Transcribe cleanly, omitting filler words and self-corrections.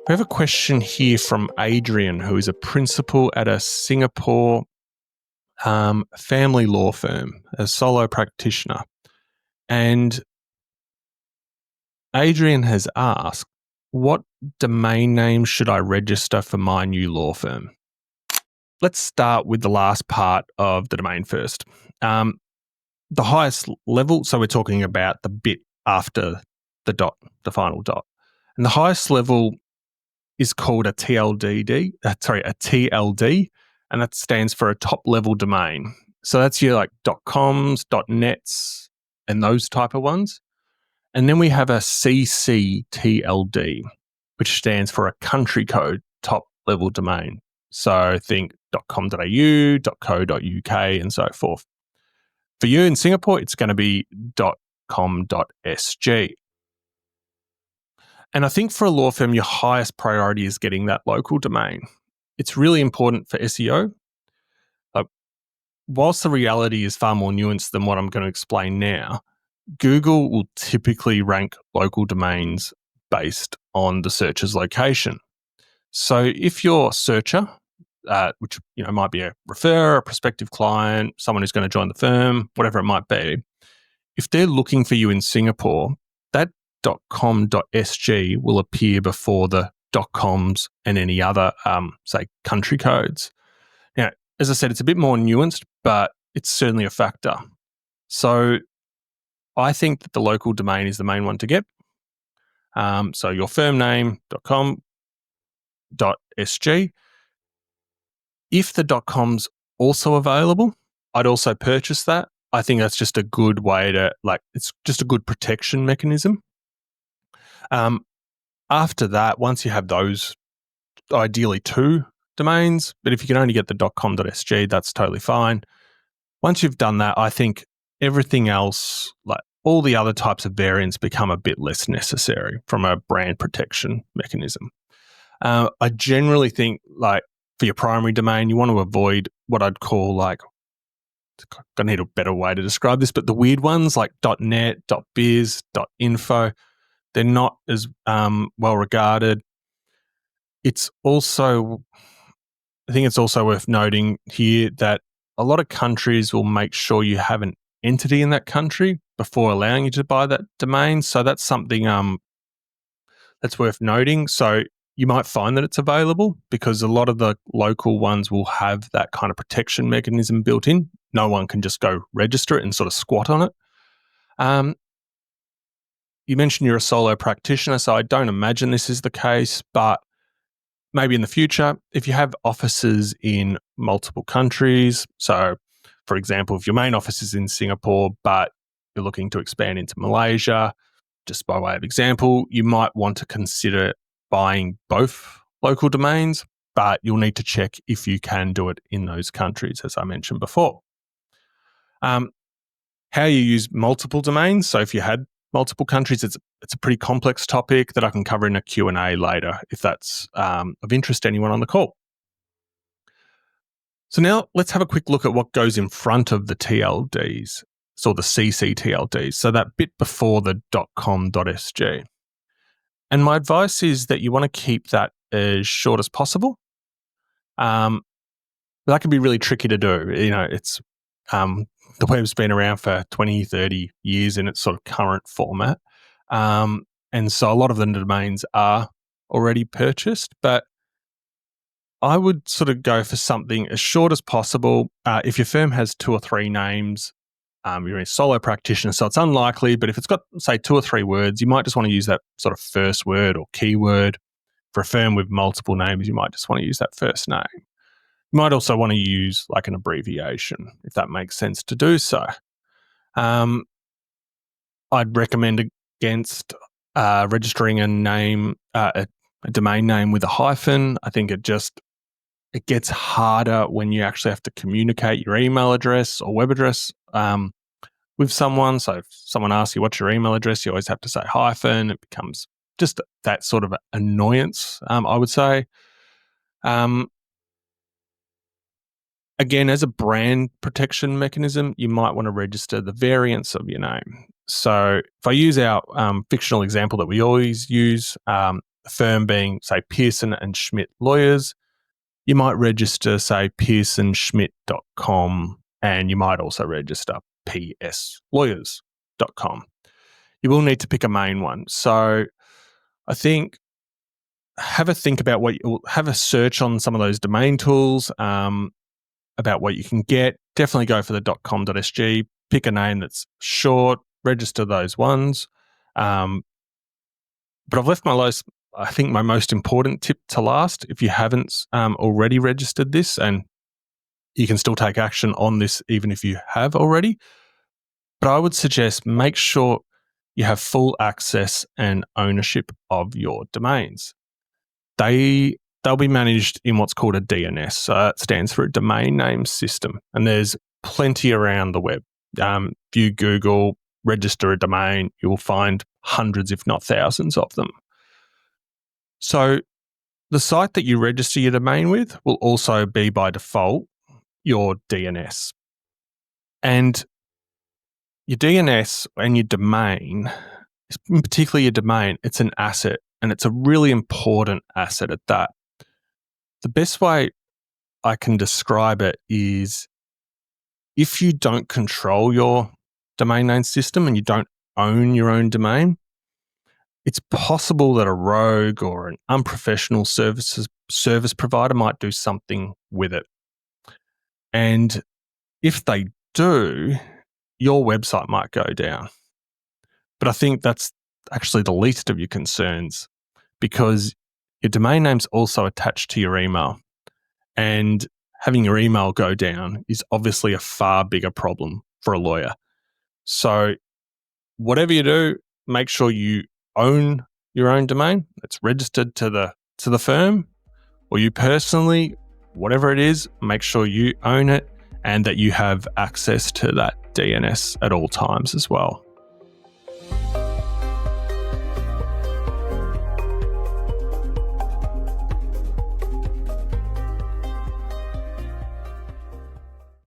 We have a question here from Adrian, who is a principal at a Singapore family law firm, a solo practitioner. And Adrian has asked, what domain name should I register for my new law firm? Let's start with the last part of the domain first. The highest level, so we're talking about the bit after the dot, the final dot. And the highest level is called a TLD, and that stands for a top level domain. So that's your like .coms, .nets, and those type of ones. And then we have a CCTLD, which stands for a country code top level domain. So think .com.au, .co.uk, and so forth. For you in Singapore, it's going to be .com.sg. And I think for a law firm, your highest priority is getting that local domain. It's really important for SEO. Whilst the reality is far more nuanced than what I'm going to explain now, Google will typically rank local domains based on the searcher's location. So if your searcher, which might be a referrer, a prospective client, someone who's going to join the firm, whatever it might be, if they're looking for you in Singapore, that .com.sg will appear before the .coms and any other, say, country codes. Now, as I said, it's a bit more nuanced, but it's certainly a factor. So I think that the local domain is the main one to get. So your firm name, .com.sg. If the .com's also available, I'd also purchase that. I think that's just a good way to, it's just a good protection mechanism. After that, once you have those, ideally 2 domains, but if you can only get the .com.sg, that's totally fine. Once you've done that, I think everything else, like all the other types of variants, become a bit less necessary from a brand protection mechanism. I generally think, for your primary domain, you want to avoid what I'd call I need a better way to describe this, but the weird ones like .net, .biz, .info, they're not as well regarded. I think it's also worth noting here that a lot of countries will make sure you have an entity in that country before allowing you to buy that domain. So that's something that's worth noting. So you might find that it's available because a lot of the local ones will have that kind of protection mechanism built in. No one can just go register it and sort of squat on it. You mentioned you're a solo practitioner, so I don't imagine this is the case, but maybe in the future, if you have offices in multiple countries, so for example, if your main office is in Singapore, but you're looking to expand into Malaysia, just by way of example, you might want to consider buying both local domains, but you'll need to check if you can do it in those countries, as I mentioned before. How you use multiple domains. So if you had multiple countries, it's a pretty complex topic that I can cover in a Q&A later if that's of interest to anyone on the call. So now let's have a quick look at what goes in front of the TLDs, so the CCTLDs, so that bit before the .com.sg. And my advice is that you want to keep that as short as possible. That can be really tricky to do. It's the web's been around for 20, 30 years in its sort of current format. And so a lot of the domains are already purchased, but I would sort of go for something as short as possible. If your firm has 2 or 3 names, you're a solo practitioner, so it's unlikely, but if it's got, say, 2 or 3 words, you might just want to use that sort of first word or keyword. For a firm with multiple names, you might just want to use that first name. You might also want to use an abbreviation, if that makes sense to do so. I'd recommend against registering a name, a domain name with a hyphen. I think it gets harder when you actually have to communicate your email address or web address with someone. So if someone asks you what's your email address, you always have to say hyphen. It becomes just that sort of annoyance, I would say. Again, as a brand protection mechanism, you might want to register the variants of your name. So if I use our fictional example that we always use, the firm being, say, Pearson and Schmidt Lawyers, you might register, say, pearsonschmidt.com, and you might also register pslawyers.com. You will need to pick a main one. So I think have a think about have a search on some of those domain tools about what you can get. Definitely go for the .com.sg. Pick a name that's short. Register those ones. But I've left my most important tip to last. If you haven't already registered this, and you can still take action on this even if you have already. But I would suggest make sure you have full access and ownership of your domains. They'll be managed in what's called a DNS. So that stands for a domain name system. And there's plenty around the web. If you Google register a domain, you'll find hundreds, if not thousands of them. So the site that you register your domain with will also be by default your DNS. And your DNS and your domain, particularly your domain, it's an asset, and it's a really important asset at that. The best way I can describe it is if you don't control your domain name system and you don't own your own domain, it's possible that a rogue or an unprofessional service provider might do something with it. And if they do, your website might go down. But I think that's actually the least of your concerns, because your domain name's also attached to your email. And having your email go down is obviously a far bigger problem for a lawyer. So whatever you do, make sure you own your own domain. It's registered to the firm, or you personally, whatever it is, make sure you own it and that you have access to that DNS at all times as well.